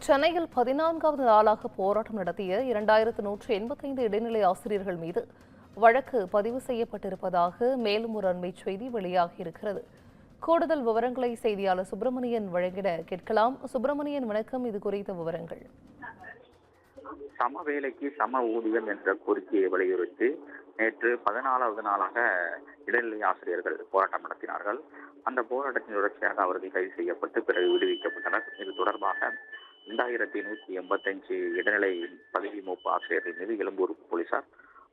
சென்னையில் 14வது நாளாக போராட்டம் நடத்திய 2185 இடைநிலை ஆசிரியர்கள் மீது வழக்கு பதிவு செய்யப்பட்டிருப்பதாக மேலும் ஒரு அண்மைச் செய்தி வெளியாகியிருக்கிறது. கூடுதல் விவரங்களை செய்தியாளர் சுப்பிரமணியன் வழங்கிட கேட்கலாம். சுப்பிரமணியன், வணக்கம். இது குறித்த விவரங்கள். சம வேலைக்கு சம ஊதியம் என்ற கோரிக்கையை வலியுறுத்தி நேற்று 14வது நாளாக இடைநிலை ஆசிரியர்கள் போராட்டம் நடத்தினார்கள். அந்த போராட்டத்தின் தொடர்ச்சியாக அவர்கள் கைது செய்யப்பட்டு பிறகு விடுவிக்கப்பட்டனர். இது தொடர்பாக 2185 இடைநிலை பதவி மூப்பு ஆசிரியர்கள் மீது எழும்பூர் போலீசார்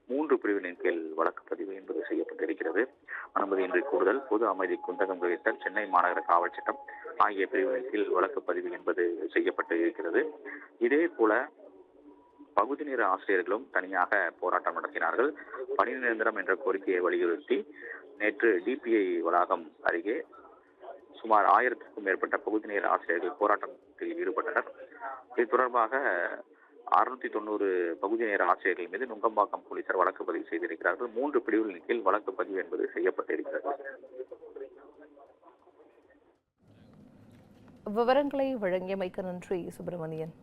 3 பிரிவினின் கீழ் வழக்கு பதிவு என்பது செய்யப்பட்டிருக்கிறது. அனுமதியின்றி கூடுதல், பொது அமைதி குந்தகம் விளைவித்தல், சென்னை மாநகர காவல் சட்டம் ஆகிய பிரிவினின் கீழ் வழக்கு பதிவு என்பது செய்யப்பட்டு இருக்கிறது. இதே போல பகுதி நேர ஆசிரியர்களும் தனியாக போராட்டம் நடத்தினார்கள். பணி நிரந்தரம் என்ற கோரிக்கையை வலியுறுத்தி நேற்று டிபிஐ வளாகம் அருகே சுமார் 1000க்கும் மேற்பட்ட பகுதி நேர ஆசிரியர்கள் போராட்டத்தில் ஈடுபட்டனர். இது தொடர்பாக 690 பகுதி நேர ஆசிரியர்கள் மீது நுங்கம்பாக்கம் போலீசார் வழக்கு பதிவு செய்திருக்கிறார்கள். 3 பிரிவுகளின் கீழ் வழக்கு பதிவு என்பது செய்யப்பட்டிருக்கிறது. விவரங்களை வழங்கியமைக்கு நன்றி சுப்பிரமணியன்.